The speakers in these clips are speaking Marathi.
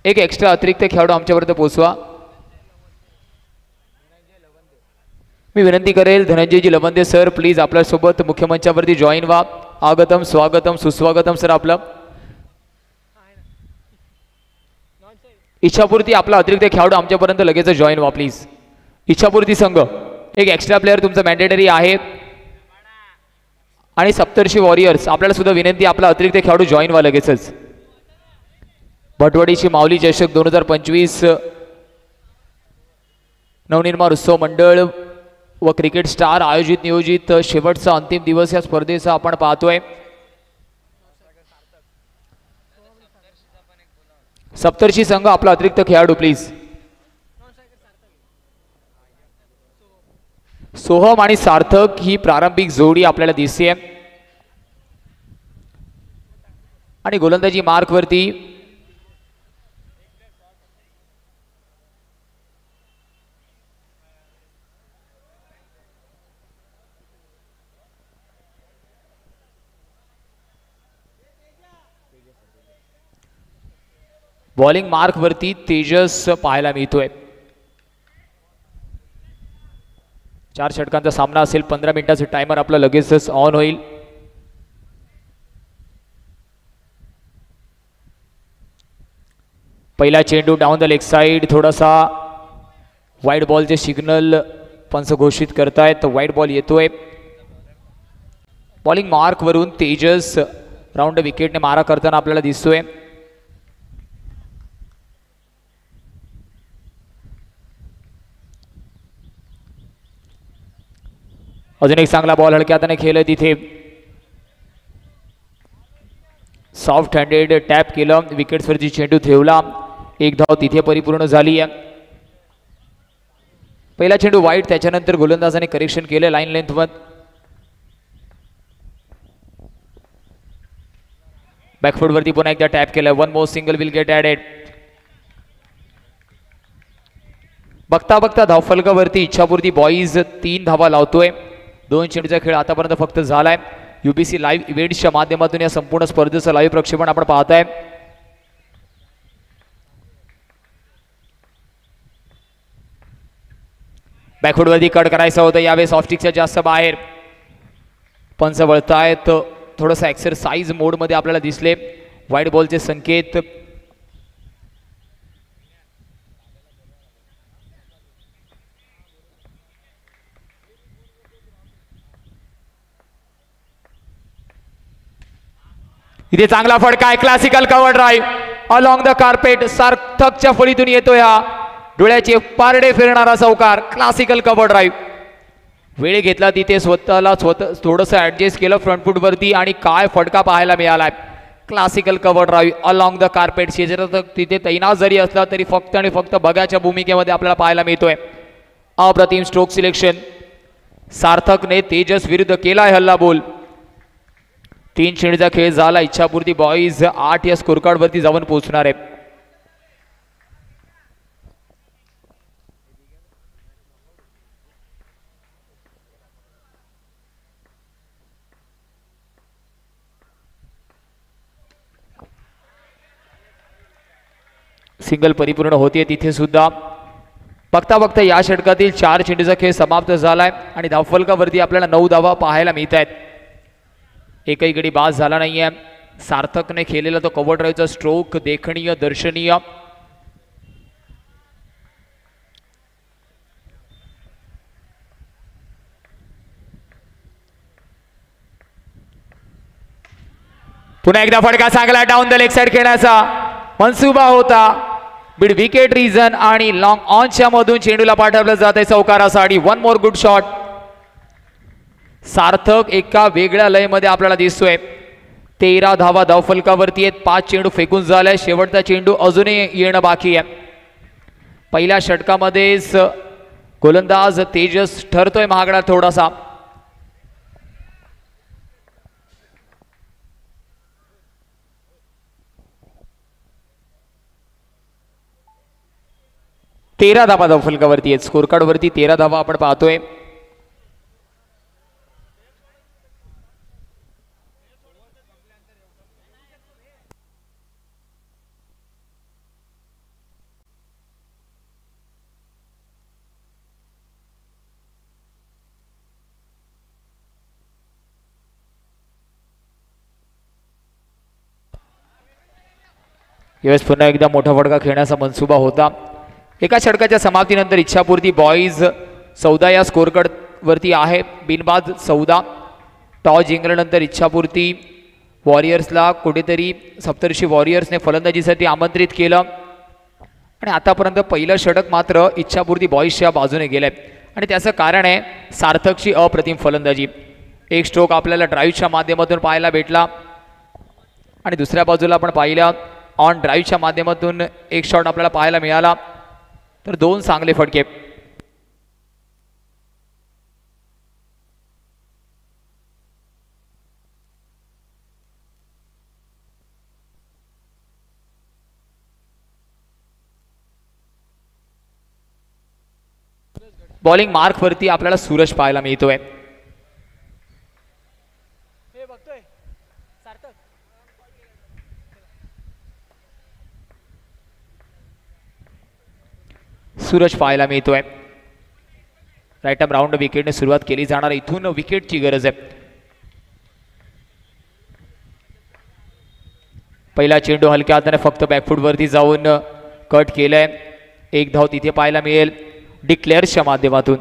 एक एक्स्ट्रा अतिरिक्त खेळाडू आमच्यापर्यंत पोहोचवा. मी विनंती करेल धनंजयजी लवंदे सर प्लीज आपल्यासोबत मुख्यमंचावरती जॉईन व्हा. आगतम स्वागतम सुस्वागतम सर. आपलं इच्छापूर्ती आपला अतिरिक्त खेळाडू आमच्यापर्यंत लगेच जॉईन व्हा प्लीज. इच्छापूर्ती संघ एक एक्स्ट्रा प्लेअर तुमचं मॅन्डेटरी आहे. आणि सप्तर्षी वॉरियर्स आपल्याला सुद्धा विनंती आपला अतिरिक्त खेळाडू जॉईन व्हा लगेचच. भटवाडीची माऊली चषक 2025 नवनिर्माण उत्सव मंडळ व क्रिकेट स्टार आयोजित नियोजित शेवटचा अंतिम दिवस या स्पर्धेचा आपण पाहतोय. सप्तर्षी संघ आपला अतिरिक्त खेळाडू प्लीज. सोहम आणि सार्थक ही प्रारंभिक जोडी आपल्याला दिसते आणि गोलंदाजी मार्क वरती बॉलिंग मार्क वरती तेजस पाहायला मिळतोय. 4 षटकांचा सामना असेल. 15 मिनिटाचं टायमर आपला लगेचच ऑन होईल. पहिला चेंडू डाऊन द लेग साइड. थोडासा वाईड बॉलचे सिग्नल पंच घोषित करतायत. वाईड बॉल येतोय. बॉलिंग मार्क वरून तेजस राऊंड विकेटने मारा करताना आपल्याला दिसतोय. अजून एक चांगला बॉल हलक्या हाताने खेळला तिथे. सॉफ्ट हँडेड टॅप केलं. विकेट्सवरती चेंडू ठेवला. एक धाव तिथे परिपूर्ण झाली आहे. पहिला चेंडू वाईट. त्याच्यानंतर गोलंदाजाने करेक्शन केलं लाईन लेंथ वर. बॅकफुट वरती पुन्हा एकदा टॅप केलं. 1 मोर सिंगल विल गेट ॲडेड. बघता बघता धावफलकावरती इच्छापूर्ती बॉईज 3 धावा लावतोय. 2 चेंडूचा खेळ आतापर्यंत फक्त झालाय. UBC लाईव्ह इव्हेंट्सच्या माध्यमातून या संपूर्ण स्पर्धेचं लाईव्ह प्रक्षेपण आपण पाहताय. बॅकफुट वरती कट करायचं होतं. यावेळेस ऑफस्टिकच्या जास्त बाहेर. पंच वळतायत. थोडंसं एक्सरसाइज मोड मध्ये आपल्याला दिसले. वाईड बॉलचे संकेत. इथे चांगला फटका आहे. Classical cover drive along the carpet. सार्थकच्या फळीतून येतोय हा डोळ्याचे पारडे फिरणारा चौकार. Classical cover drive. वेळ घेतला तिथे स्वतः थोडंसं ऍडजस्ट केलं फ्रंट फूट वरती आणि काय फटका पाहायला मिळालाय. Classical cover drive along the carpet. शेजारात तिथे तैनात जरी असला तरी फक्त आणि फक्त बघाच्या भूमिकेमध्ये आपल्याला पाहायला मिळतोय. अप्रतिम स्ट्रोक सिलेक्शन. सार्थकने तेजस विरुद्ध केलाय हल्ला बोल. 3 चेंडूचा खेळ झाला. इच्छापूर्ती बॉईज 8 या स्कोर कार्ड वरती जाऊन पोहोचणार आहे. सिंगल परिपूर्ण होते तिथे सुद्धा. बघता बघता या षटकातील 4 चेंडूचा खेळ समाप्त झालाय आणि धावफलकावरती आपल्याला 9 धावा पाहायला मिळत आहेत. एकही गडी बाद झाला नाहीये. सार्थकने खेळलेला तो कव्हर ड्राईव्हचा स्ट्रोक देखणीय दर्शनीय. पुन्हा एकदा फटका चांगला डाऊन द लेग साइड खेळण्याचा मनसुबा होता. मिड विकेट रिजन आणि लॉंग ऑनच्या मधून चेंडूला पाठवलं जात आहे चौकारासाठी. 1 मोर गुड शॉट. सार्थक एका वेगळ्या लयमध्ये आपल्याला दिसतोय. 13 धावा धावफलकावरती आहेत. 5 चेंडू फेकून झालाय. शेवटचा चेंडू अजूनही येणं बाकी आहे. पहिल्या षटकामध्येच गोलंदाज तेजस ठरतोय महागडा थोडासा. तेरा धावा धावफलकावरती आहेत. स्कोर कार्ड वरती 13 धावा आपण पाहतोय. यावेळेस पुन्हा एकदा मोठा फटका खेळण्याचा मनसुबा होता. एका षटकाच्या समाप्तीनंतर इच्छापूर्ती बॉईज 14 या स्कोर कार्ड वरती आहे. बिनबाद 14. टॉस जिंकल्यानंतर इच्छापूर्ती वॉरियर्सला कुठेतरी सप्तर्षी वॉरियर्सने फलंदाजीसाठी आमंत्रित केलं आणि आतापर्यंत पहिलं षटक मात्र इच्छापूर्ती बॉईजच्या बाजूने गेलंय आणि त्याचं कारण आहे सार्थकची अप्रतिम फलंदाजी. एक स्ट्रोक आपल्याला ड्राईव्हच्या माध्यमातून पाहायला भेटला आणि दुसऱ्या बाजूला आपण पाहिलं ऑन ड्राईव्हच्या माध्यमातून एक शॉट आपल्याला पाहायला मिळाला. तर 2 चांगले फटके. बॉलिंग मार्क वरती आपल्याला सूरज पाहायला मिळतोय. सूरज पाहायला मिळतोय. राईट आर्म राऊंड विकेटने सुरुवात केली जाणार. इथून विकेटची गरज आहे. पहिला चेंडू हलक्या हाताने फक्त बॅकफूट वरती जाऊन कट केलंय. एक धाव तिथे पाहायला मिळेल डिक्लेअर्सच्या माध्यमातून.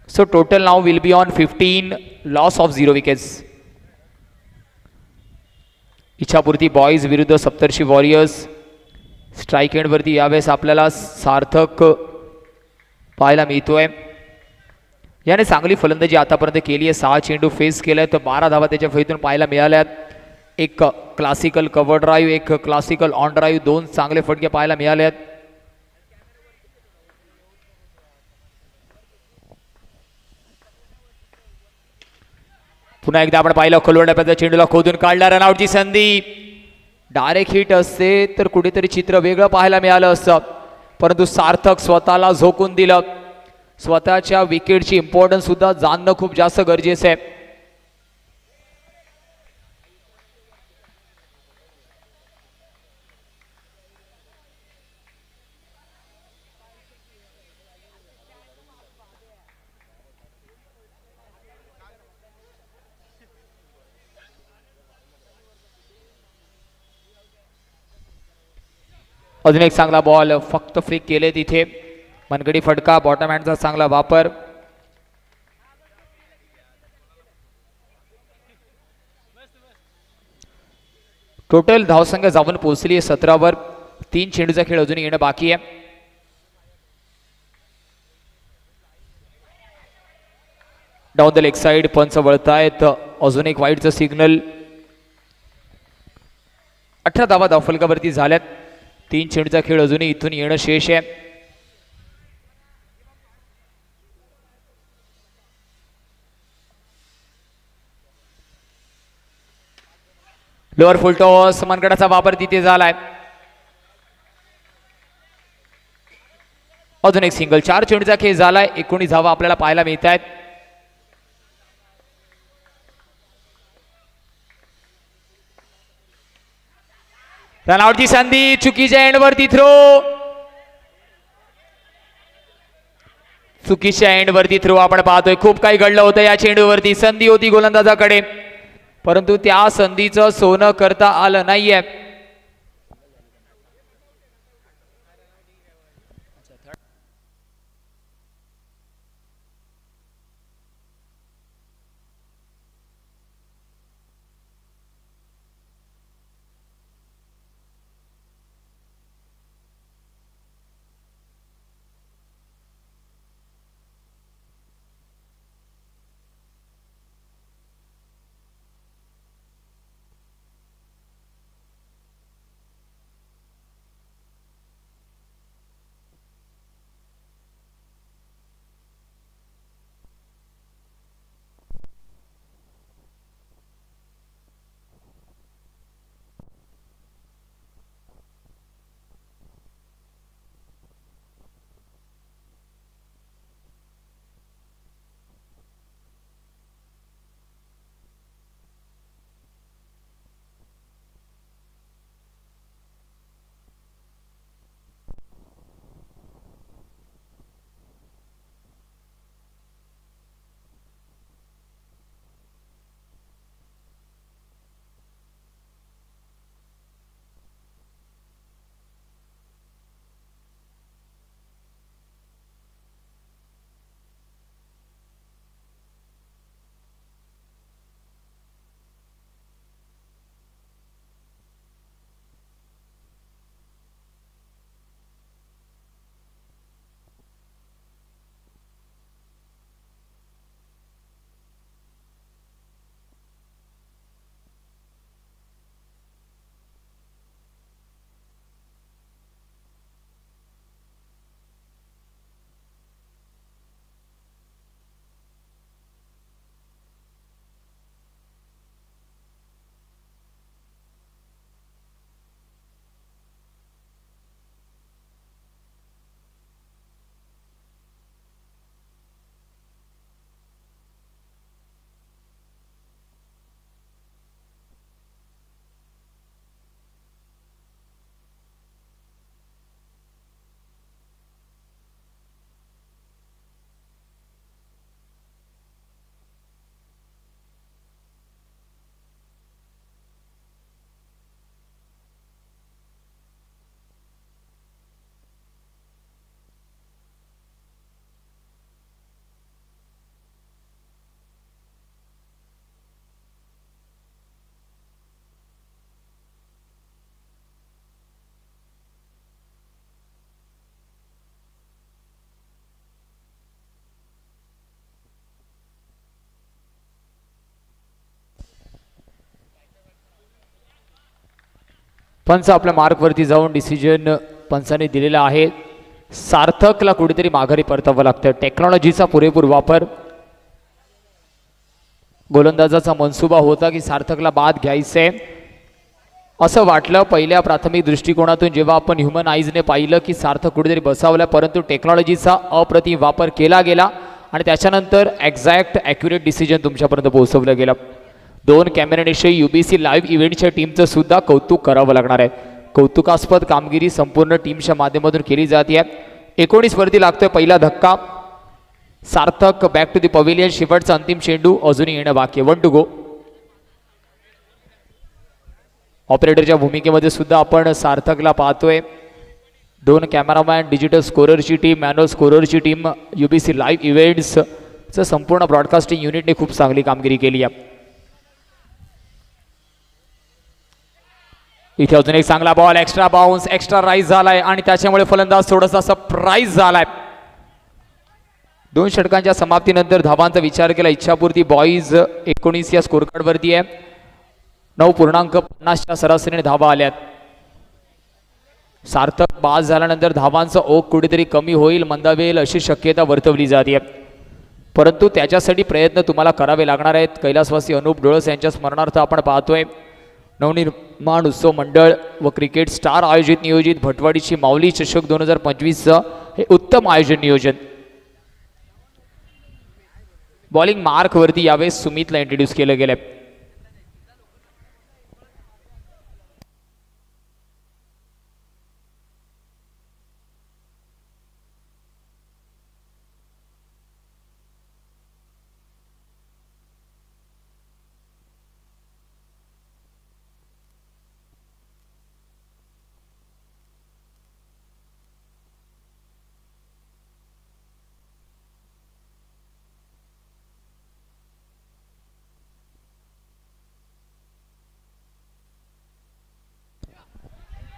So total now will be on 15, loss of 0 wickets. Ichchhapurti boys विरुद्ध सप्तर्षी वॉरियर्स. स्ट्राईक एंड वरती यावेळेस आपल्याला सार्थक पाहायला मिळतोय. याने चांगली फलंदाजी आतापर्यंत केली आहे. 6 चेंडू फेस केलाय तर 12 धावा त्याच्या फळीतून पाहायला मिळाल्यात. एक क्लासिकल कव्हर ड्राईव्ह, एक क्लासिकल ऑन ड्राईव्ह, 2 चांगले फटके पाहायला मिळालेत. पुन्हा एकदा आपण पाहिलं खोलवण्यापर्यंत चेंडूला खोदून काढला. रनआउटची संधी. डायरेक्ट हिट असते तर कुठेतरी चित्र वेगळं पाहायला मिळालं असतं परंतु सार्थक स्वतःला झोकून दिलं. स्वतःच्या विकेटची इम्पॉर्टन्स सुद्धा जाणणं खूप जास्त गरजेचं आहे. अजून एक चांगला बॉल फक्त फ्लिक केले तिथे. मनगडी फटका. बॉटम हँडचा चांगला वापर. टोटल धावसंख्या जाऊन पोहोचली आहे 17 वर. 3 चेंडूचा खेळ अजून येणं बाकी आहे. डाऊन द लेग साइड पंच वळतायत. अजून एक वाईटचं सिग्नल. 18 धावा धावफलकावरती झाल्यात. 3 चेंडूचा खेळ अजूनही इथून येणं शेष आहे. लोअर फुल टॉस मनगडाचा वापर तिथे झालाय. अजून एक सिंगल. 4 चेंडूचा खेळ झालाय. 19 धावा आपल्याला पाहायला मिळत आहेत. रनआउटची संधी. चुकीच्या एंडवरती थ्रो. चुकीच्या एंडवरती थ्रो आपण पाहतोय. खूप काही घडलं होतं या चेंडूवरती. संधी होती गोलंदाजाकडे परंतु त्या संधीचं सोनं करता आलं नाहीये. पंच आपल्या मार्कवरती जाऊन डिसिजन पंचाने दिलेला आहे. सार्थकला कुठेतरी माघारी परतावं लागतं. टेक्नॉलॉजीचा पुरेपूर वापर. गोलंदाजाचा मनसुबा होता की सार्थकला बाद घ्यायचे असं वाटलं पहिल्या प्राथमिक दृष्टिकोनातून जेव्हा आपण ह्युमन आईजने पाहिलं की सार्थक कुठेतरी बसावलं, परंतु टेक्नॉलॉजीचा अप्रतिम वापर केला गेला आणि त्याच्यानंतर एक्झॅक्ट ॲक्युरेट डिसिजन तुमच्यापर्यंत पोहोचवलं गेलं. 2 कॅमेरानिशी UBC लाईव्ह इव्हेंटच्या टीमचं सुद्धा कौतुक करावं लागणार आहे. कौतुकास्पद कामगिरी संपूर्ण टीमच्या माध्यमातून केली जाते. 19 वरती लागतोय पहिला धक्का. सार्थक बॅक टू दी पवेलियन. शेवटचा अंतिम चेंडू अजूनही येणं बाकी. 1 टू गो. ऑपरेटरच्या भूमिकेमध्ये सुद्धा आपण सार्थकला पाहतोय. 2 कॅमेरामॅन, डिजिटल स्कोररची टीम, मॅन्युअल स्कोररची टीम, UBC लाईव्ह इव्हेंट्सचं संपूर्ण ब्रॉडकास्टिंग युनिटने खूप चांगली कामगिरी केली आहे. इथे अजून एक चांगला ball. Extra bounce, extra rise झालाय आणि त्याच्यामुळे फलंदाज थोडासा सरप्राईज झालाय. 2 षटकांच्या समाप्तीनंतर धावांचा विचार केला. इच्छापूर्ती बॉईज 19 या स्कोर कार्डवरती आहे. 9.50च्या सरासरीने धावा आल्यात. सार्थक बाद झाल्यानंतर धावांचा ओघ कुठेतरी कमी होईल, मंदावेल अशी शक्यता वर्तवली जाते. परंतु त्याच्यासाठी प्रयत्न तुम्हाला करावे लागणार आहेत. कैलासवासी अनुप डोळस यांच्या स्मरणार्थ आपण पाहतोय नवनिर्माण उत्सव मंडळ व क्रिकेट स्टार आयोजित नियोजित भटवाडीची माऊली चषक 2025चं हे उत्तम आयोजन नियोजन. बॉलिंग मार्कवरती यावेळेस सुमितला इंट्रोड्यूस केलं गेलं.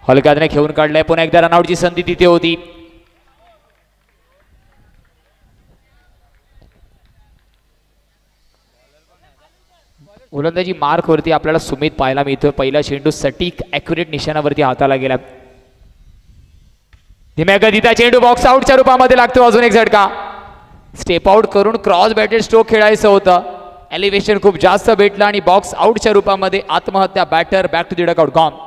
हलक्याने खेळून काढलाय. पुन्हा एकदा रनआउटची संधी तिथे होती. गोलंदाजी मार्कवरती आपल्याला सुमित पाहायला मिळतोय. पहिला चेंडू सटीक ॲक्युरेट निशाणावरती हाताला गेला. धीम्या गतीचा चेंडू बॉक्स आउटच्या रूपामध्ये लागतो. अजून एक झटका. स्टेप आउट करून क्रॉस बॅटेड स्ट्रोक खेळायचं होतं. एलिव्हेशन खूप जास्त भेटलं आणि बॉक्स आउटच्या रूपामध्ये आत्महत्या. Batter back to the dugout gone.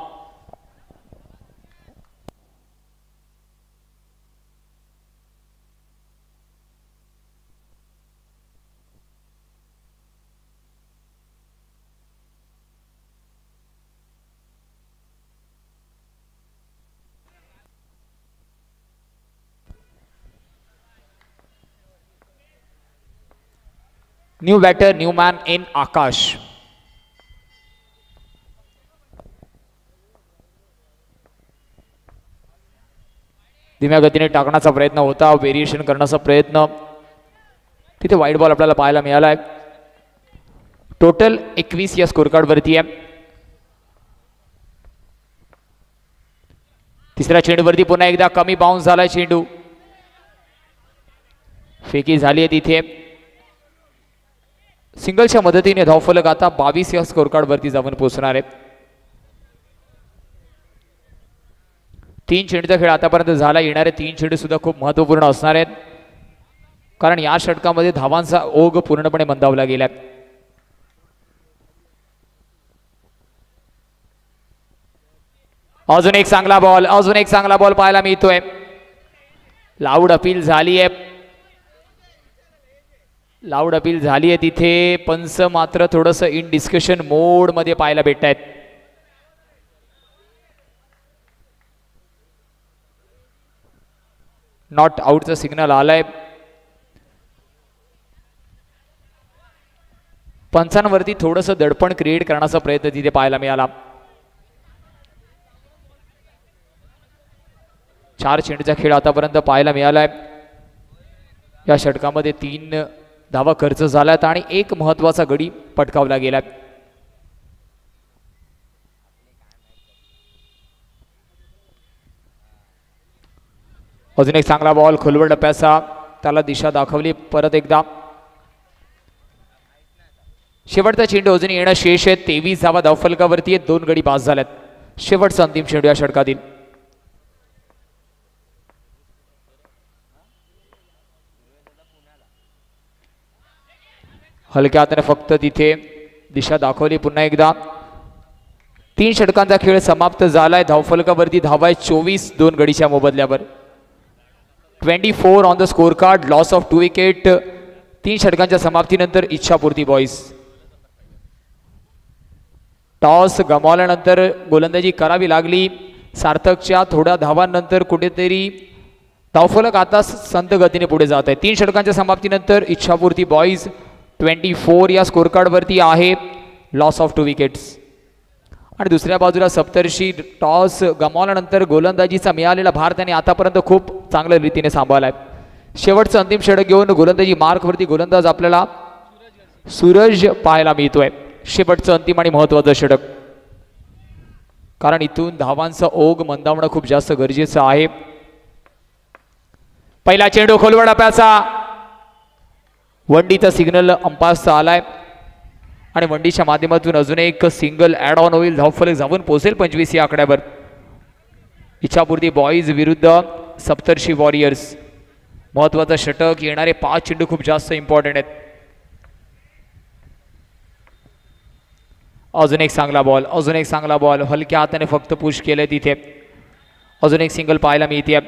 New batter, new man in Akash. धीम्या गतीने टाकण्याचा प्रयत्न होता. व्हेरिएशन करण्याचा प्रयत्न. तिथे वाईट बॉल आपल्याला पाहायला मिळाला आहे. टोटल 21 या स्कोर कार्ड वरती आहे. तिसऱ्या चेंडूवरती पुन्हा एकदा कमी बाउन्स झालाय चेंडू. फेकी झाली आहे तिथे. सिंगलच्या मदतीने धावफलक आता 22 या स्कोर कार्ड वरती जाऊन पोहोचणार आहेत. 3 चेंडूचा खेळ आतापर्यंत झाला. येणारे 3 चेंडू सुद्धा खूप महत्त्वपूर्ण असणार आहेत, कारण या षटकामध्ये धावांचा ओघ पूर्णपणे मंदावला गेला. अजून एक चांगला बॉल, अजून एक चांगला बॉल पाहायला मिळतोय. लाऊड अपील झाली आहे. लाऊड अपील झाली आहे तिथे. पंच मात्र थोडस इन डिस्कशन मोड मध्ये पाहायला भेटत आहेत. नॉट आउटचा सिग्नल आलाय. पंचांवरती थोडस दडपण क्रिएट करण्याचा प्रयत्न तिथे पाहायला मिळाला. 4 चेंडूचा खेळ आतापर्यंत पाहायला मिळालाय. या षटकामध्ये 3 धावा खर्च झाल्यात आणि एक महत्वाचा गडी पटकावला गेला. अजून एक चांगला बॉल खोलवर टप्प्याचा, त्याला दिशा दाखवली परत एकदा. शेवटचा चेंडू अजून येणं शेष आहे. 23 धावा धावफलकावरती आहेत. 2 गडी पास झाल्यात. शेवटचा अंतिम चेंडू या षटकातील. हलक्या हाताने फक्त तिथे दिशा दाखवली. पुन्हा एकदा 3 षटकांचा खेळ समाप्त झालाय. धावफलकावरती धावा 24 2 गडीच्या मोबदल्यावर. 24 on the score card. Loss of 2 wicket. 3 षटकांच्या समाप्तीनंतर इच्छापूर्ती बॉईज. टॉस गमावल्यानंतर गोलंदाजी करावी लागली सार्थकच्या. थोड्या धावांनंतर कुठेतरी धावफलक आता संत गतीने पुढे जात आहे. 3 षटकांच्या समाप्तीनंतर इच्छापूर्ती बॉईज 24 या स्कोर कार्डवरती आहे. Loss of 2 wickets. आणि दुसऱ्या बाजूला सप्तर्षी टॉस गमावल्यानंतर गोलंदाजीचा मिळालेला भार त्याने आतापर्यंत खूप चांगल्या रीतीने सांभाळलाय. शेवटचं अंतिम षटक घेऊन गोलंदाजी मार्कवरती गोलंदाज आपल्याला सूरज पाहायला मिळतोय. शेवटचं अंतिम आणि महत्त्वाचं षटक, कारण इथून धावांचा ओघ मंदावणं खूप जास्त गरजेचं आहे. पहिला चेंडू खोलवर टप्प्याचा. वंडीचा सिग्नल अंपायरचा आलाय आणि वंडीच्या माध्यमातून अजून एक सिंगल ॲड ऑन होईल. धावफलक जाऊन पोहोचेल 25 या आकड्यावर. इच्छापूर्ती बॉईज विरुद्ध सप्तर्षी वॉरियर्स. महत्त्वाचं षटक. येणारे 5 चेंडू खूप जास्त इम्पॉर्टंट आहेत. अजून एक चांगला बॉल. अजून एक चांगला बॉल. हलक्या हाताने फक्त पुश केलंय तिथे. अजून एक सिंगल पाहायला मिळते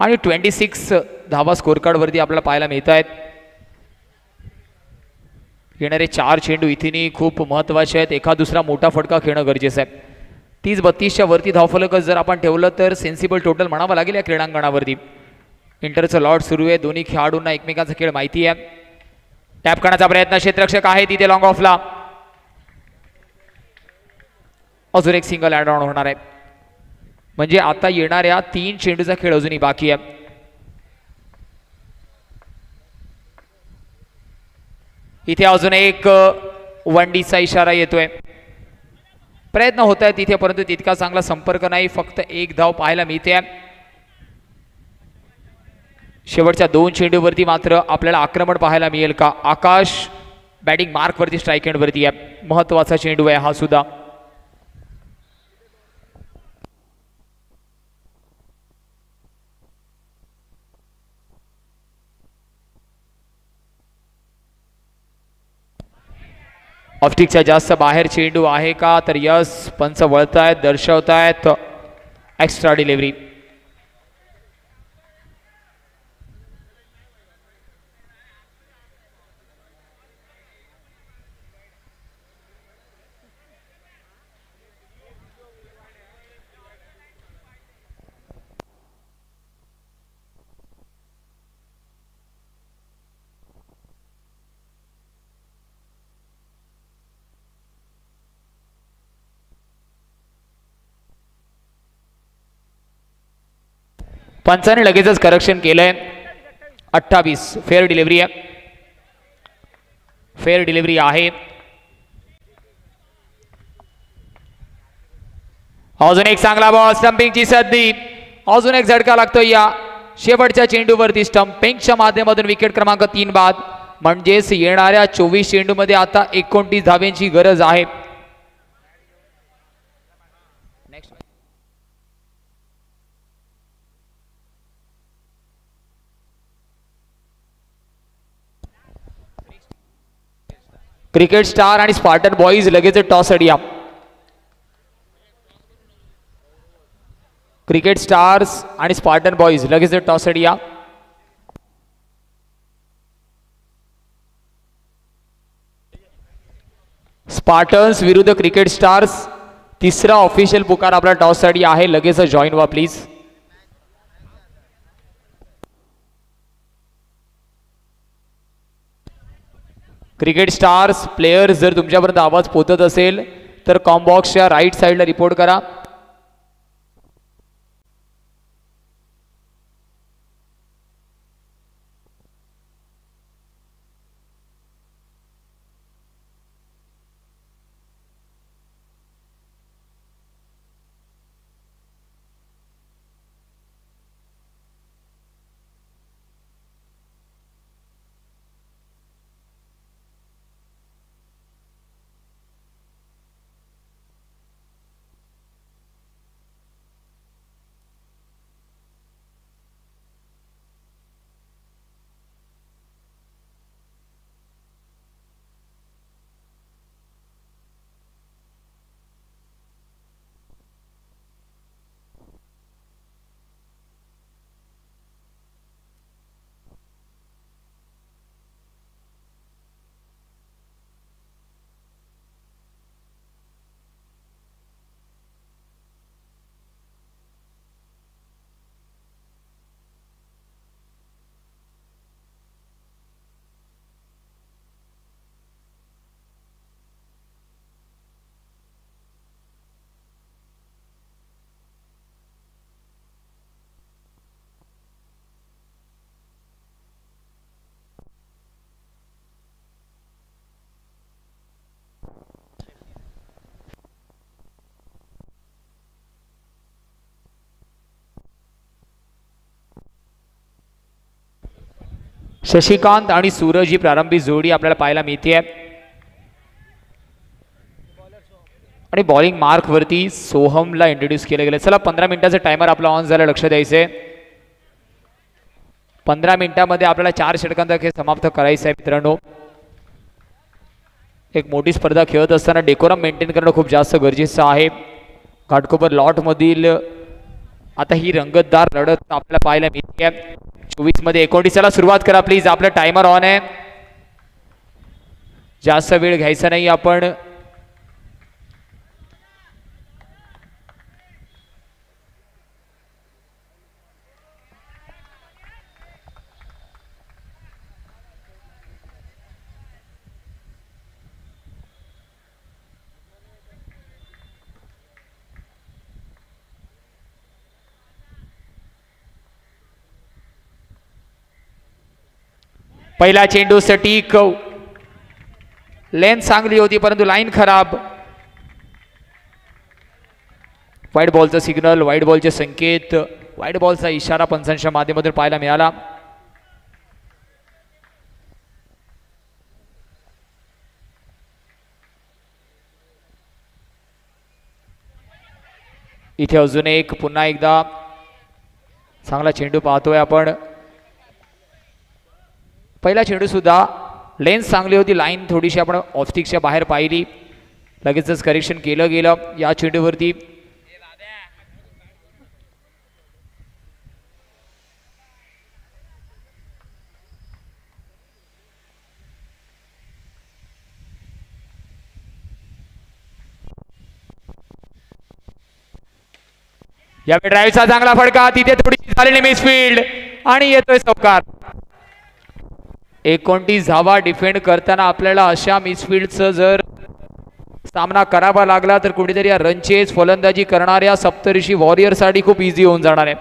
आणि 26 धावा स्कोर कार्डवरती आपल्याला पाहायला मिळत आहेत. येणारे 4 चेंडू इथेही खूप महत्त्वाचे आहेत. एका दुसरा मोठा फटका खेळणं गरजेचं आहे. 30-32च्या वरती धावफलक जर आपण ठेवलं तर सेन्सिबल टोटल म्हणावं लागेल या क्रीडांगणावरती. इंटरचं लॉट सुरू आहे. दोन्ही खेळाडूंना एकमेकांचा खेळ माहिती आहे. टॅप करण्याचा प्रयत्न. क्षेत्ररक्षक आहे तिथे लॉंग ऑफला. अजून एक सिंगल ॲड ऑन होणार आहे. म्हणजे आता येणाऱ्या 3 चेंडूचा खेळ अजूनही बाकी आहे. इथे अजून एक वंडीचा इशारा येतोय. प्रयत्न होत आहे तिथे, परंतु तितका चांगला संपर्क नाही. फक्त एक धाव पाहायला मिळते. शेवटच्या 2 चेंडूवरती मात्र आपल्याला आक्रमण पाहायला मिळेल का? आकाश बॅटिंग मार्कवरती स्ट्राईक एंडवरती आहे. महत्त्वाचा चेंडू आहे हा सुद्धा. ऑफस्टिकच्या जास्त बाहेर चेंडू आहे का? तर यस, पंच वळतायत, दर्शवतायत एक्स्ट्रा डिलिव्हरी. पंचाने लगेचच करेक्शन केलंय. 28 फेअर डिलिव्हरी आहे. फेअर डिलिव्हरी आहे. अजून एक चांगला बॉल. स्टंपिंगची संधी. अजून एक झटका लागतोय या शेवटच्या चेंडूवरती. स्टंपिंगच्या माध्यमातून विकेट क्रमांक 3 बाद. म्हणजेच येणाऱ्या 24 चेंडूमध्ये आता 29 धावेंची गरज आहे. क्रिकेट स्टार आणि स्पार्टन बॉईज लगेच टॉस अडिया. क्रिकेट स्टार्स आणि स्पार्टन बॉईज लगेच टॉस अडिया. स्पार्टन्स विरुद्ध क्रिकेट स्टार्स. तिसरा ऑफिशियल पुकार आपला टॉस साठी आहे. लगेच जॉईन व्हा प्लीज. क्रिकेट स्टार्स प्लेयर्स, जर तुमच्यापर्यंत आवाज पोहोचत असेल तर कॉम्बॉक्सच्या राईट साईडला रिपोर्ट करा. शशिकांत आणि सूरज ही प्रारंभी जोडी आपल्याला पाहायला मिळते आणि बॉलिंग मार्क वरती सोहमला इंट्रोड्यूस केलं गेलं. चला 15 मिनिटाचा टायमर आपला ऑन झाला, लक्ष द्यायचंय. 15 मिनिटांमध्ये आपल्याला 4 षटकांचा खेळ समाप्त करायचा आहे मित्रांनो. एक मोठी स्पर्धा खेळत असताना डेकोरम मेंटेन करणं खूप जास्त गरजेचं आहे. घाटकोपर लॉट मधील आता ही रंगतदार लढत आपल्याला पाहायला मिळते. 24 मध्ये 29 सुरुवात करा प्लीज. आपलं टायमर ऑन आहे, जास्त वेळ घ्यायचा नाही आपण. पहिला चेंडू सटीक, लेंथ चांगली होती परंतु लाईन खराब. व्हाईट बॉलचा सिग्नल, व्हाईट बॉलचे संकेत, व्हाईट बॉलचा इशारा पंचांच्या माध्यमातून पाहायला मिळाला. इथे अजून एक पुन्हा एकदा चांगला चेंडू पाहतोय आपण. पहिला चेंडू सुद्धा लेन्स चांगली होती, लाईन थोडीशी आपण ऑफस्टिकच्या बाहेर पाहिली, लगेचच करेक्शन केलं गेलं या चेंडूवरती. यावेळी ड्राईव्हचा चांगला फडका, तिथे थोडीशी झालेली मिसफील्ड आणि येतोय चौकार. 29 धावा डिफेंड करताना आपल्याला अशा मिसफील्डचं जर सामना करावा लागला तर कुठेतरी या रनचेज फलंदाजी करणाऱ्या सप्तऋषी वॉरियरसाठी खूप इझी होऊन जाणार आहे.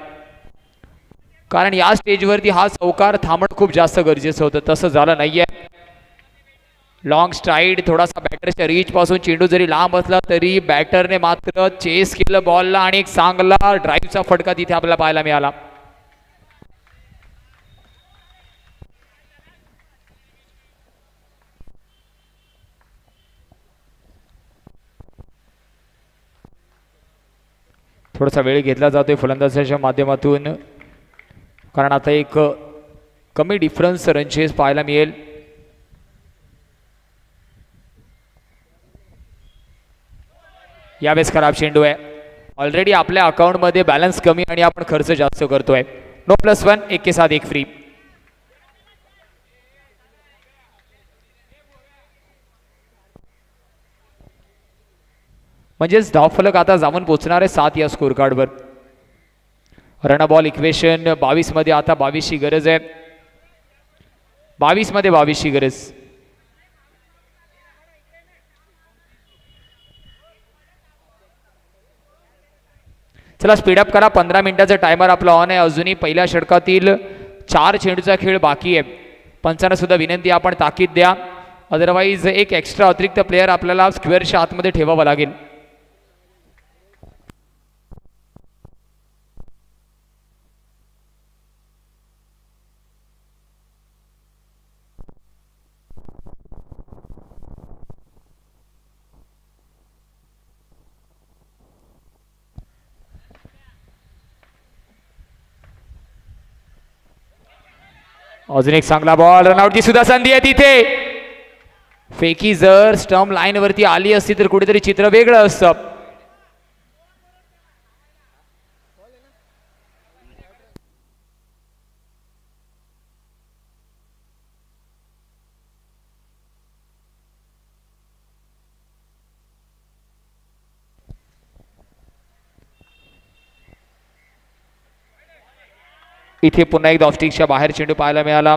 कारण या स्टेजवरती हा चौकार थांबणं खूप जास्त गरजेचं होतं, तसं झालं नाहीये. लॉंग स्ट्राईड, थोडासा बॅटरच्या रीच पासून चेंडू जरी लांब असला तरी बॅटरने मात्र चेस केलं बॉलला आणि एक चांगला ड्राईव्हचा फटका तिथे आपल्याला पाहायला मिळाला. थोडासा वेळ घेतला जातोय फलंदाजाच्या माध्यमातून, कारण आता एक कमी डिफरन्स रनचेस पाहायला मिळेल. यावेळेस खराब चेंडू आहे. ऑलरेडी आपल्या अकाउंटमध्ये बॅलन्स कमी आणि आपण खर्च जास्त करतोय. नो +1, 1 के साथ 1 फ्री. म्हणजेच धावफलक आता जाऊन पोहोचणार आहे 7 या स्कोर कार्डवर. रन बॉल इक्वेशन 22 मध्ये आता 22 ची गरज आहे. 22 मध्ये 22 ची गरज. चला स्पीडअप करा. 15 मिनिटाचा टायमर आपला ऑन आहे. अजूनही पहिल्या षटकातील 4 चेंडूचा खेळ बाकी आहे. पंचांना सुद्धा विनंती आपण ताकीद द्या, अदरवाईज एक एक्स्ट्रा अतिरिक्त प्लेयर आपल्याला स्क्वेअरच्या आतमध्ये ठेवावा लागेल. अजून एक चांगला बॉल, रनआउटची सुद्धा संधी आहे तिथे. फेकी जर स्टंप लाईन वरती आली असती तर कुठेतरी चित्र वेगळं असतं. इथे पुन्हा एकदा ऑफस्टिकच्या बाहेर चेंडू पाहायला मिळाला.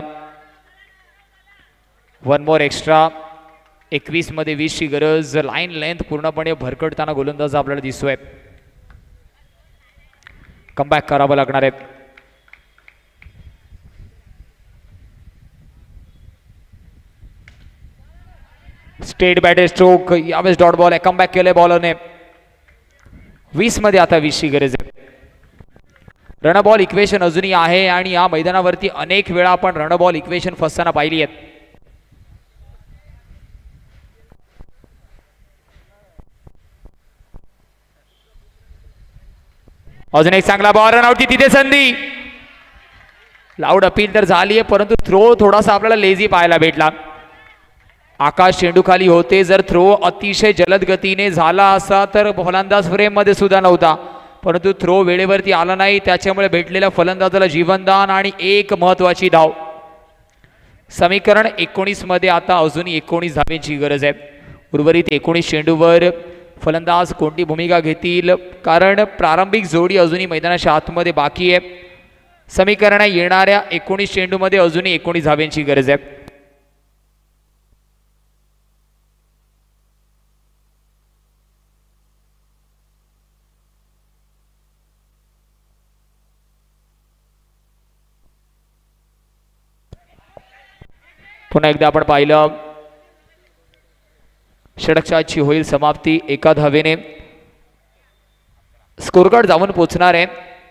1 मोर एक्स्ट्रा. 21 मध्ये 20 ची गरज. लाईन लेंथ पूर्णपणे भरकटताना गोलंदाज आपल्याला दिसतोय. कमबॅक करावं लागणार आहे. Straight batter stroke. यावेळेस डॉट बॉल आहे. कमबॅक केलंय बॉलरने. 20 मध्ये आता 20 ची गरज आहे. रणबॉल इक्वेशन अजूनही आहे आणि या मैदानावरती अनेक वेळा आपण रणबॉल इक्वेशन फसताना पाहिली आहेत. अजून एक चांगला बॉल, रनआउटची तिथे संधी. लाऊड अपील तर झाली आहे परंतु थ्रो थोडासा आपल्याला लेझी पाहायला भेटला. आकाश चेंडू खाली होते, जर थ्रो अतिशय जलद गतीने झाला असता तर फलंदाज फ्रेम मध्ये सुद्धा नव्हता, परंतु थ्रो वेळेवरती आला नाही, त्याच्यामुळे भेटलेल्या फलंदाजाला जीवनदान आणि एक महत्वाची धाव. समीकरण 19 मध्ये आता अजूनही 19 धावेची गरज आहे. उर्वरित 19 चेंडूवर फलंदाज कोणती भूमिका घेतील, कारण प्रारंभिक जोडी अजूनही मैदानाच्या आतमध्ये बाकी आहे. समीकरण येणाऱ्या 19 चेंडूमध्ये अजूनही 19 धावेची गरज आहे. पुन्हा एकदा आपण पाहिलं षटकाची होईल समाप्ती. एका धावेने स्कोरकार्ड जाऊन पोहोचणार आहे.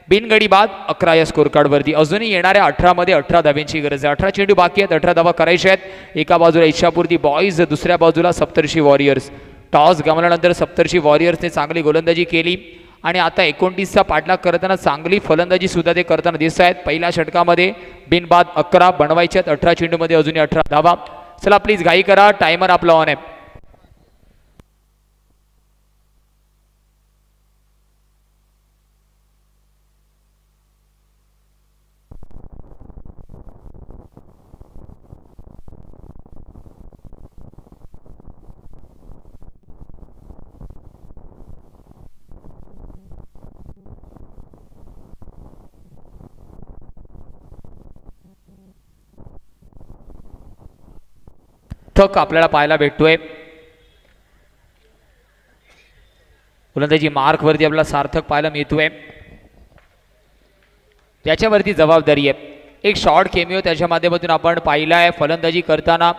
बिनगडी बाद 11 या स्कोरकार्ड वरती. अजूनही येणाऱ्या 18 मध्ये 18 धावेंची गरज आहे. 18 चेंडू बाकी आहेत, 18 धावा करायच्या आहेत. एका बाजूला इच्छापूर्ती बॉईज, दुसऱ्या बाजूला सप्तर्षी वॉरियर्स. टॉस गमावल्यानंतर सप्तर्षी वॉरियर्सने चांगली गोलंदाजी केली आणि आता 29चा पाठलाग करताना चांगली फलंदाजी सुद्धा ते करताना दिसत आहेत. पहिल्या षटकामध्ये बिनबाद 11 बनवायच्यात. 18 चेंडूमध्ये अजूनही 18 धावा. चला प्लीज घाई करा, टायमर आपला ऑन आहे. थक आपल्याला पाहायला भेटतोय. गोलंदाजी मार्क वरती आपल्याला सार्थक पाहायला मिळतोय. त्याच्यावरती जबाबदारी आहे. एक शॉर्ट केमिओ त्याच्या माध्यमातून आपण पाहिलाय. फलंदाजी करताना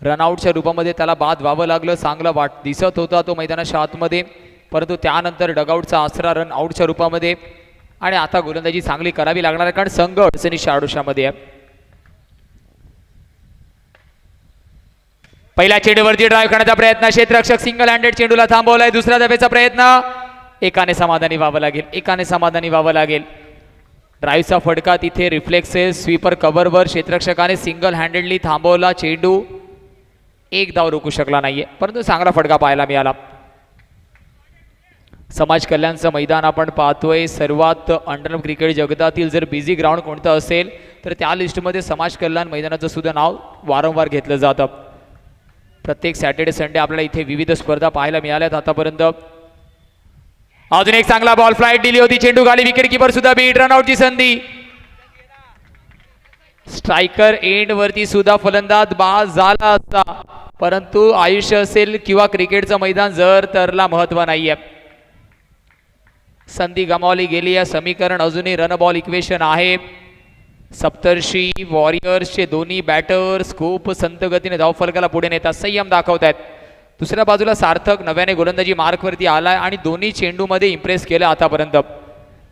रनआउटच्या रूपामध्ये त्याला बाद व्हावं लागलं. चांगलं दिसत होता तो मैदानाच्या आतमध्ये, परंतु त्यानंतर डगआउटचा आसरा रनआउटच्या रूपामध्ये. आणि आता गोलंदाजी चांगली करावी लागणार आहे कारण संघ अडचणीच्या आडोशामध्ये आहे. पहिल्या चेंडूवरती ड्राईव्ह करण्याचा प्रयत्न, क्षेत्ररक्षक सिंगल हँडेड चेंडूला थांबवलाय. दुसऱ्या धावेचा प्रयत्न, एकाने समाधानी व्हावं लागेल, एकाने समाधानी व्हावं लागेल. ड्राईव्हचा फटका तिथे रिफ्लेक्सेस स्वीपर कव्हरवर क्षेत्ररक्षकाने सिंगल हँडेडली थांबवला चेंडू. एक धाव रोखू शकला नाहीये, परंतु चांगला फटका पाहायला मिळाला. समाज कल्याणचं मैदान आपण पाहतोय. सर्वात अंडरग्राऊंड क्रिकेट जगतातील जर बिझी ग्राउंड कोणतं असेल तर त्या लिस्टमध्ये समाज कल्याण मैदानाचं सुद्धा नाव वारंवार घेतलं जातं. प्रत्येक सॅटर्डे संडे आपल्याला इथे विविध स्पर्धा पाहायला मिळाल्यात आतापर्यंत. अजून एक चांगला बॉल, फ्लाइट दिली होती, चेंडू खाली, विकेट किपर सुद्धा बीट. रनआउटची संधी. स्ट्रायकर एंड वरती सुद्धा फलंदाज बाद झाला असता, परंतु आयुष्य असेल किंवा क्रिकेटचं मैदान जर तरला महत्व नाहीये. संधी गमावली गेली. या समीकरण अजूनही रन बॉल इक्वेशन आहे. सप्तर्षी वॉरियर्सचे दोन्ही बॅटर्स खूप संत गतीने धावफलकाला पुढे नेतात, संयम दाखवत आहेत. दुसऱ्या बाजूला सार्थक नव्याने गोलंदाजी मार्कवरती आलाय आणि दोन्ही चेंडूमध्ये इम्प्रेस केलं आतापर्यंत.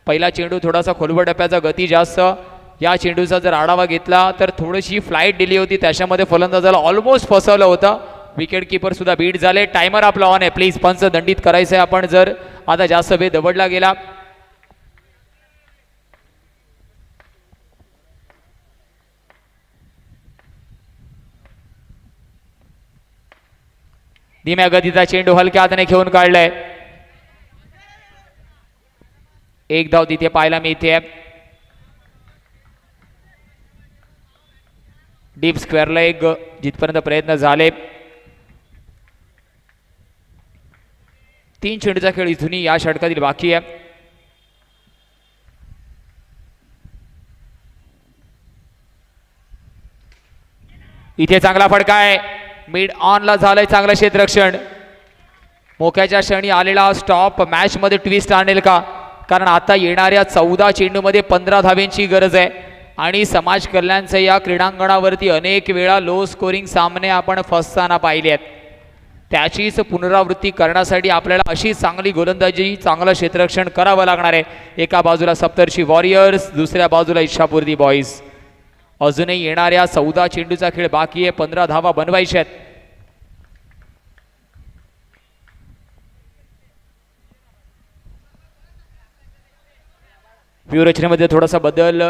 पहिला चेंडू थोडासा खोलवर टप्प्याचा, गती जास्त. या चेंडूचा जर आढावा घेतला तर थोडीशी फ्लाईट दिली होती, त्याच्यामध्ये फलंदाजाला ऑलमोस्ट फसवलं होतं. विकेट किपर सुद्धा बीट झाले. टायमर आपला ऑन आहे. प्लीज पंच दंडित करायचं आहे आपण जर आता जास्त वेळ दवडला गेला. धीम्या गतीचा चेंडू हलक्या हाताने घेऊन काढलाय. एक धाव तिथे पाहायला मिळते. डीप स्क्वेअरला एक जिथपर्यंत प्रयत्न झाले. 3 चेंडूचा खेळ इथूनही या षटकातील बाकी आहे. इथे चांगला फटका आहे. मिड ऑनला झालंय चांगलं क्षेत्ररक्षण. मोक्याच्या क्षणी आलेला स्टॉप मॅच मध्ये ट्विस्ट आणेल का, कारण आता येणाऱ्या 14 चेंडूमध्ये 15 धावेंची गरज आहे. आणि समाज कल्याणच्या या क्रीडांगणावरती अनेक वेळा लो स्कोरिंग सामने आपण फसताना पाहिले आहेत. त्याचीच पुनरावृत्ती करण्यासाठी आपल्याला अशी चांगली गोलंदाजी चांगलं क्षेत्ररक्षण करावं लागणार आहे. एका बाजूला सप्तर्षी वॉरियर्स, दुसऱ्या बाजूला इच्छापूर्ती बॉईज. अजूनही येणाऱ्या 14 चेंडूचा खेळ बाकी आहे. 15 धावा बनवायच्या आहेत. व्यूहरचनेमध्ये थोडासा बदल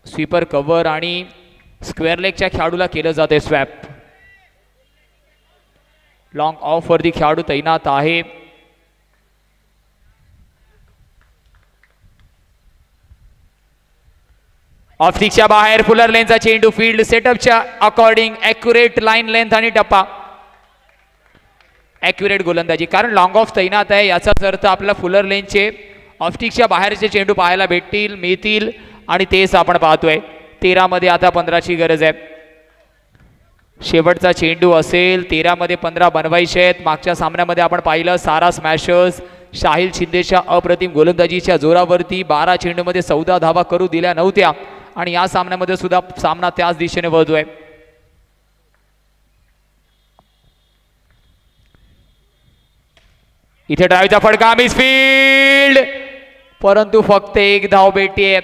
स्वीपर कव्हर आणि स्क्वेअर लेगच्या खेळाडूला केलं जाते स्वॅप. लॉंग ऑफ वरती खेळाडू तैनात आहे. ऑफस्टिकच्या बाहेर फुलर लेनचा चेंडू फील्ड सेटअपच्या अकॉर्डिंग ॲक्युरेट लाईन लेंथ आणि टप्पा. ॲक्युरेट गोलंदाजी, कारण लॉंग ऑफ तैनात आहे याचाच अर्थ आपल्याला फुलर लेनचे ऑफस्टिकच्या बाहेरचे चेंडू पाहायला मिळतील आणि तेच आपण पाहतोय. 13 मध्ये आता 15ची गरज आहे. शेवटचा चेंडू असेल. 13 मध्ये 15 बनवायचे आहेत. मागच्या सामन्यामध्ये आपण पाहिलं सारा स्मॅशर्स शाहिल शिंदेच्या अप्रतिम गोलंदाजीच्या जोरावरती 12 चेंडूमध्ये 14 धावा करू दिल्या नव्हत्या आणि या सामन्यामध्ये सुद्धा सामना त्याच दिशेने वळतोय. इथे ड्राईव्हचा फटका मिसफील्ड, परंतु फक्त एक धाव भेटते.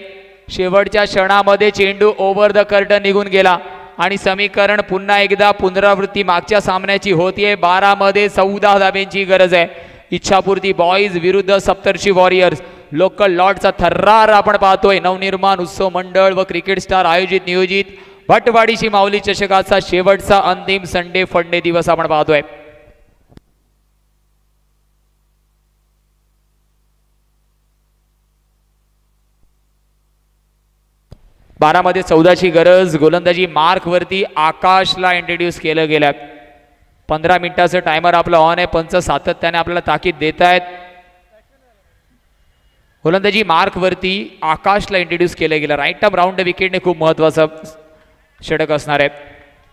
शेवटच्या क्षणामध्ये चेंडू ओव्हर द कर्टन निघून गेला आणि समीकरण पुन्हा एकदा पुनरावृत्ती मागच्या सामन्याची होतीये. 12 मध्ये 14 धाब्यांची गरज आहे. इच्छापूर्ती बॉईज विरुद्ध सप्तर्षी वॉरियर्स. लोकल लॉटचा थर्रार आपण पाहतोय. नवनिर्माण उत्सव मंडळ व क्रिकेट स्टार आयोजित नियोजित भटवाडीची माऊली चषकाचा शेवटचा अंतिम संडे फंडे दिवस आपण पाहतोय. मध्ये 14ची गरज. गोलंदाजी मार्क वरती आकाशला इंट्रोड्यूस केलं गेलं. 15 मिनिटाचं टायमर आपलं ऑन आहे. पंच सातत्याने आपल्याला ताकीद देत आहेत. गोलंदाजी मार्क वरती आकाशला इंट्रोड्यूस केलं गेलं. राईट आर्म राऊंड विकेटने खूप महत्वाचं षटक असणार आहे.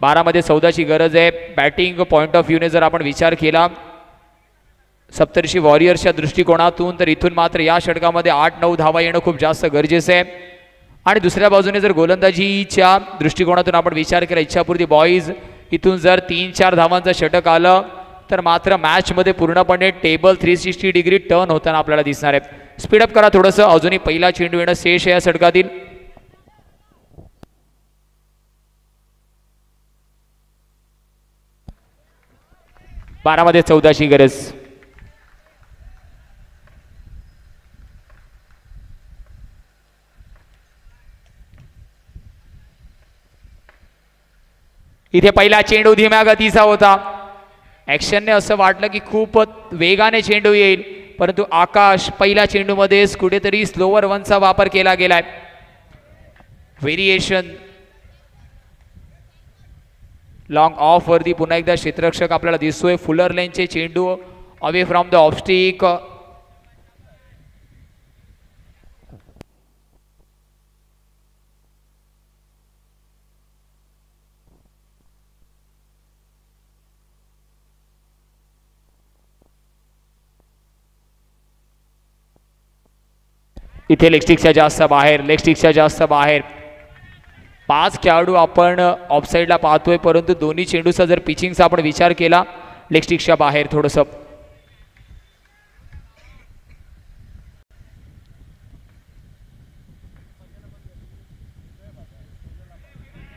12 मध्ये 14ची गरज आहे. बॅटिंग पॉइंट ऑफ व्ह्यूने जर आपण विचार केला सप्तर्षी वॉरियर्सच्या दृष्टिकोनातून तर इथून मात्र या षटकामध्ये 8-9 धावा येणं खूप जास्त गरजेचं आहे. आणि दुसऱ्या बाजूने जर गोलंदाजीच्या दृष्टिकोनातून आपण विचार केला इच्छापूर्ती बॉईज इथून जर 3-4 धावांचं षटक आलं तर मात्र मॅचमध्ये पूर्णपणे टेबल 360 डिग्री टर्न होताना आपल्याला दिसणार आहे. स्पीडअप करा थोडंसं. अजूनही पहिला चेंडू येणं शेष आहे या षटकातील. मध्ये 14ची गरज. इथे पहिला चेंडू धीम्या गतीचा होता. ॲक्शनने असं वाटलं की खूप वेगाने चेंडू येईल, परंतु आकाश पहिल्या चेंडूमध्येच कुठेतरी स्लोवर वनचा वापर केला गेलाय. व्हेरिएशन लॉंग ऑफ वरती पुन्हा एकदा क्षेत्ररक्षक आपल्याला दिसतोय. फुलर लेनचे चेंडू अवे फ्रॉम द ऑफस्टिक. इथे लेगस्टिकच्या जास्त बाहेर 5 खेळाडू आपण ऑफसाईडला पाहतोय, परंतु दोन्ही चेंडूचा जर पिचिंगचा आपण विचार केला लेगस्टिकच्या बाहेर थोडंसं.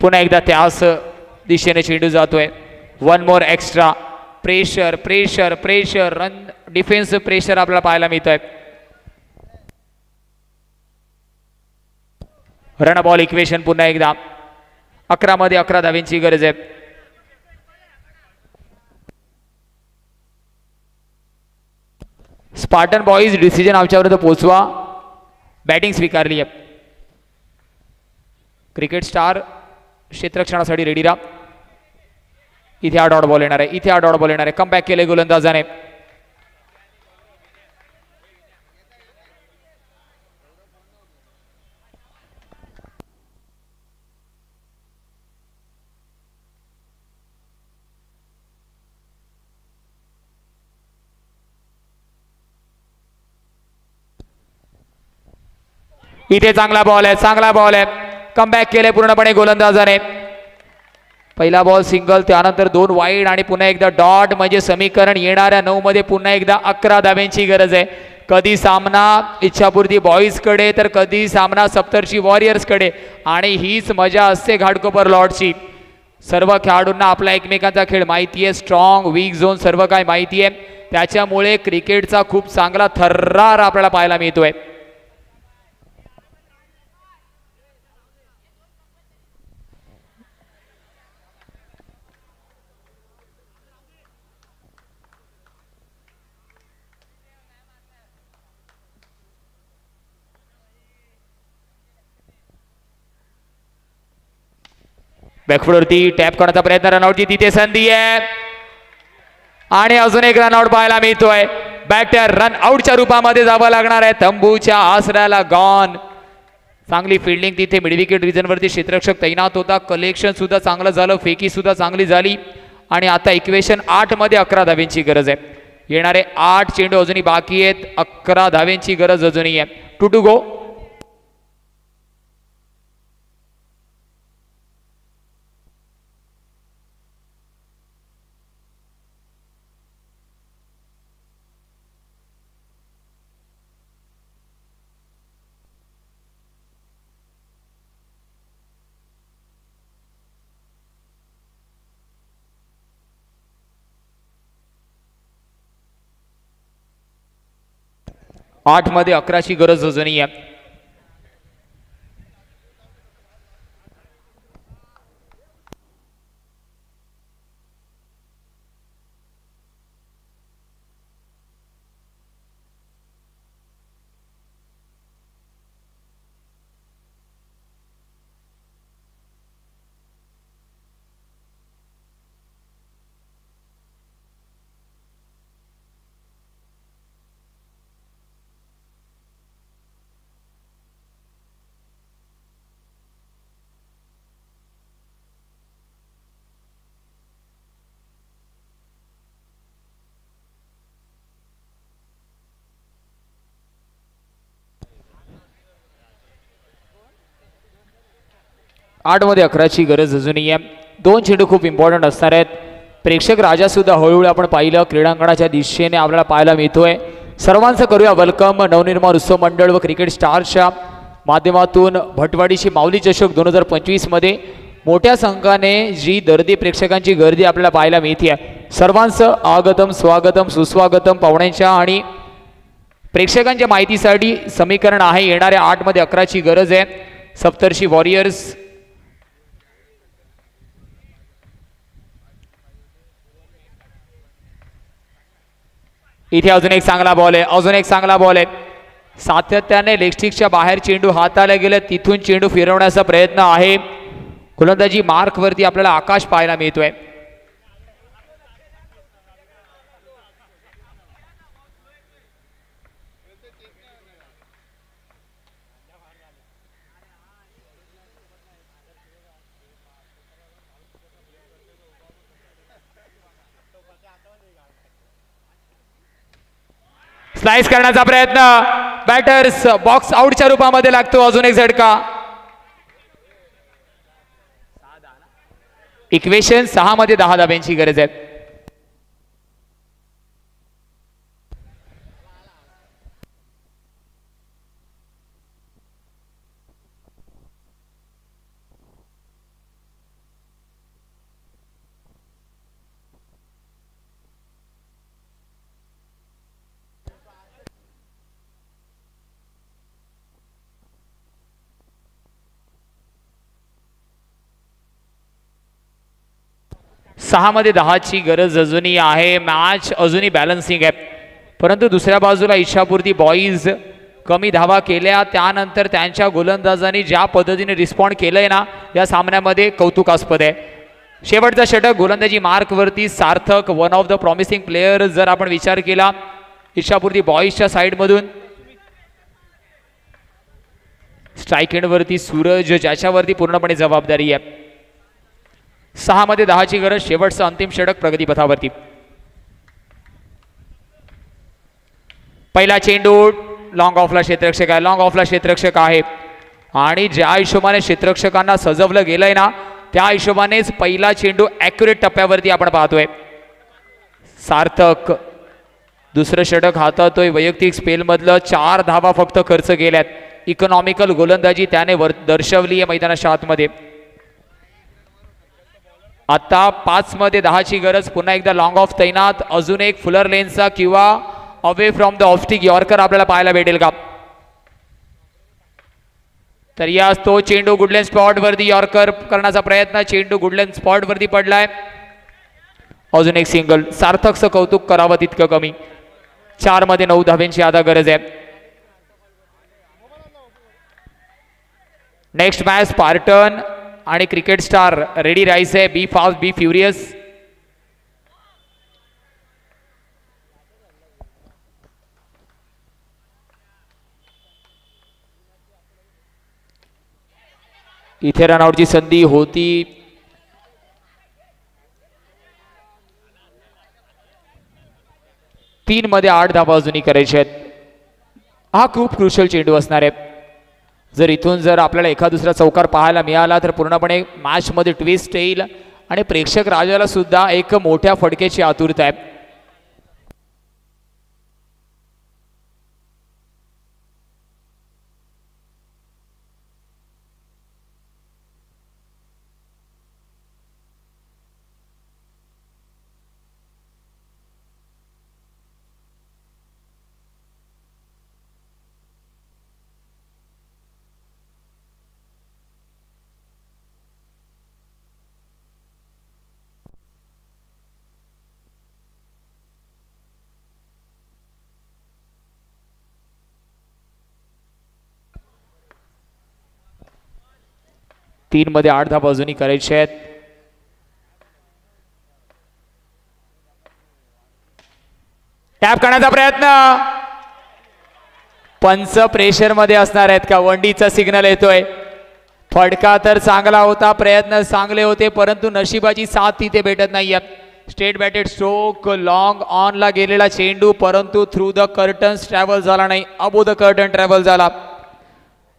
पुन्हा एकदा त्याच दिशेने चेंडू जातोय. 1 more extra. Pressure run defence pressure आपल्याला पाहायला मिळतोय. रन बॉल इक्वेशन पुन्हा एकदा. 11 मध्ये 11 धाव्यांची गरज आहे. स्पार्टन बॉईज डिसिजन आमच्यापर्यंत पोहोचवा. बॅटिंग स्वीकारली आहे. क्रिकेट स्टार क्षेत्ररक्षणासाठी रेडी राहा. इथे हा डॉट बॉल येणार आहे. कमबॅक केले गोलंदाजाने. इथे चांगला बॉल आहे. कमबॅक केले पूर्णपणे गोलंदाजाने. पहिला बॉल सिंगल, त्यानंतर 2 वाईड आणि पुन्हा एकदा डॉट, म्हणजे समीकरण येणाऱ्या 9 मध्ये पुन्हा एकदा 11 धाब्यांची गरज आहे. कधी सामना इच्छापूर्ती बॉईज कडे तर कधी सामना सप्तर्षी वॉरियर्स कडे, आणि हीच मजा असते घाटकोपर लॉर्डची. सर्व खेळाडूंना आपला एकमेकांचा खेळ माहिती आहे, स्ट्रॉंग वीक झोन सर्व काय माहिती आहे, त्याच्यामुळे क्रिकेटचा खूप चांगला थर्रार आपल्याला पाहायला मिळतोय. बॅकफुटवरती टॅप करण्याचा प्रयत्न, रनआउटची तिथे संधी आहे आणि अजून एक रनआउट पाहायला मिळतोय. बॅटर रनआउटच्या रूपामध्ये जावं लागणार आहे. तंबूच्या आसऱ्याला गॉन. चांगली फिल्डिंग तिथे मिड विकेट रिजन वरती क्षेत्ररक्षक तैनात होता. कलेक्शन सुद्धा चांगलं झालं, फेकी सुद्धा चांगली झाली आणि आता इक्वेशन 8 मध्ये 11 धाव्यांची गरज आहे. येणारे 8 चेंडू अजूनही बाकी आहेत, 11 धाव्यांची गरज अजूनही आहे. 2 to go. आठ मध्ये 11ची गरज अजूनही आहे. आठ मध्ये 11ची गरज अजूनही आहे. 2 चेंडू खूप इम्पॉर्टंट असणार आहेत. प्रेक्षक राजा सुद्धा हळूहळू आपण पाहिलं क्रीडांगणाच्या दिशेने आपल्याला पाहायला मिळतोय. सर्वांचं करूया वेलकम नवनिर्माण उत्सव मंडळ व क्रिकेट स्टारच्या माध्यमातून भटवाडीची माऊली चषक 2025 मध्ये मोठ्या संख्येने जी दर्दी प्रेक्षकांची गर्दी आपल्याला पाहायला मिळते. सर्वांचं आगतम स्वागतम सुस्वागतम. पाहुण्यांच्या आणि प्रेक्षकांच्या माहितीसाठी समीकरण आहे. येणाऱ्या 8 मध्ये 11ची गरज आहे. सप्तर्षी वॉरियर्स इथे अजून एक चांगला बॉल आहे, अजून एक चांगला बॉल आहे. सातत्याने लेगस्टिकच्या बाहेर चेंडू हाताला गेले, तिथून चेंडू फिरवण्याचा प्रयत्न आहे. गोलंदाजी मार्क वरती आपल्याला आकाश पाहायला मिळतोय. स्लाइस करण्याचा प्रयत्न, बॅटर्स बॉक्स आउटच्या रूपामध्ये लागतो. अजून एक झटका. इक्वेशन 6 मध्ये 10 धाब्यांची गरज आहे. सहा मध्ये 10ची गरज अजूनही आहे. मॅच अजूनही बॅलन्सिंग आहे, परंतु दुसऱ्या बाजूला इच्छापूर्ती बॉईज कमी धावा केल्या, त्यानंतर त्यांच्या गोलंदाजांनी ज्या पद्धतीने रिस्पॉन्ड केलंय ना या सामन्यामध्ये कौतुकास्पद आहे. शेवटचा षटक गोलंदाजी मार्क वरती Sarthak, one of the promising player जर आपण विचार केला इच्छापूर्ती बॉईजच्या साइड मधून. स्ट्राइक एंड वरती सूरज ज्याच्यावरती पूर्णपणे जबाबदारी आहे. 6 मध्ये 10ची गरज. शेवटचं अंतिम षटक प्रगतीपथावरती. पहिला चेंडू लॉंग ऑफला क्षेत्ररक्षक आहे, लॉंग ऑफला क्षेत्ररक्षक आहे आणि ज्या हिशोबाने क्षेत्ररक्षकांना सजवलं गेलंय ना त्या हिशोबानेच पहिला चेंडू ॲक्युरेट टप्प्यावरती आपण पाहतोय. सार्थक दुसरं षटक हातातोय. वैयक्तिक स्पेलमधलं 4 धावा फक्त खर्च केल्यात. इकॉनॉमिकल गोलंदाजी त्याने दर्शवली आहे मैदानाच्या आतमध्ये. आता 5 मध्ये 10ची गरज. पुन्हा एकदा लॉंग ऑफ तैनात. अजून एक फुलर लेनचा किंवा अवे फ्रॉम द ऑफस्टिक यॉर्कर आपल्याला पाहायला भेटेल का? तर यास तो चेंडू गुडलेन स्पॉट वरती यॉर्कर करण्याचा प्रयत्न. चेंडू गुडलेन स्पॉट वरती पडलाय. अजून एक सिंगल. सार्थकचं कौतुक करावं तितकं कमी. 4 मध्ये 9 धाब्यांची आता गरज आहे. नेक्स्ट मॅच स्पार्टन आणि क्रिकेट स्टार रेडी राहायचंय. बी फास्ट बी फ्युरियस. इथे रनआउटची संधी होती. तीन मध्ये 8 धावा अजूनही करायचे आहेत. हा खूप क्रुशियल चेंडू असणार आहे. जर इथून जर आपल्याला एखाद दुसरा चौकार पाहायला मिळाला तर पूर्णपणे मॅच मध्ये ट्विस्ट येईल आणि प्रेक्षक राजाला सुद्धा एक मोठ्या फटकेची आतुरता आहे. तीन मध्ये 8 धावा अजूनही करायचे आहेत. टॅप करण्याचा प्रयत्न. पंच प्रेशर मध्ये असणार आहेत का? वंडीचा सिग्नल येतोय. फटका तर चांगला होता. प्रयत्न चांगले होते परंतु नशिबाची साथ तिथे भेटत नाहीये. Straight batted stroke. Long on ला गेलेला चेंडू परंतु थ्रू द कर्टन्स ट्रॅव्हल झाला नाही. अबो द कर्टन ट्रॅव्हल झाला.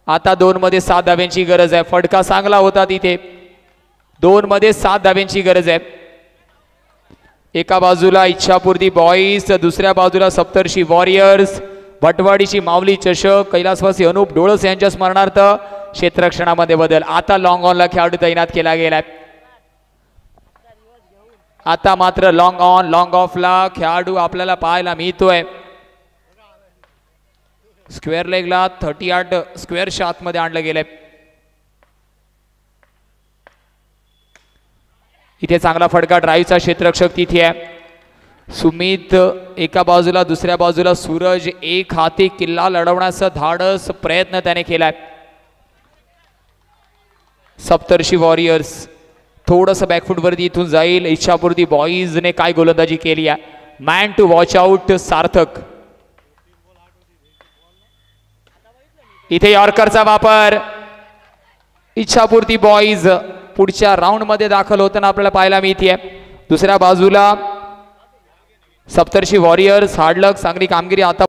आता 2 मध्ये 7 धाब्यांची गरज आहे. फटका चांगला होता तिथे. 2 मध्ये 7 धाब्यांची गरज आहे. एका बाजूला इच्छापूर्ती बॉईज, दुसऱ्या बाजूला सप्तर्षी वॉरियर्स. भटवाडीची माऊली चषक. कैलासवासी अनुप डोळस यांच्या स्मरणार्थ क्षेत्ररक्षणामध्ये बदल. आता लॉंग ऑनला खेळाडू तैनात केला गेलाय. आता मात्र लॉंग ऑन लॉंग ऑफला खेळाडू आपल्याला पाहायला मिळतोय. स्क्वेअर लेगला 38 स्क्वेअरच्या आतमध्ये आणलं गेलंय. इथे चांगला फटका. ड्राईव्हचा क्षेत्ररक्षक तिथे आहे. सुमित एका बाजूला, दुसऱ्या बाजूला सूरज. एक हाती किल्ला लढवण्याचा धाडस प्रयत्न त्याने केलाय. सप्तर्षी वॉरियर्स थोडंसं बॅकफुट वरती इथून जाईल. इच्छापूर्ती बॉईजने काय गोलंदाजी केली आहे. मॅन टू वॉच आउट सार्थक. इथे यॉर्करचा वापर. इच्छापूर्ती बॉईज पुढच्या राऊंड मध्ये दाखल होताना आपल्याला पाहायला मिळते. दुसऱ्या बाजूला सप्तर्षी वॉरियर्स. हार्ड लक. चांगली कामगिरी आता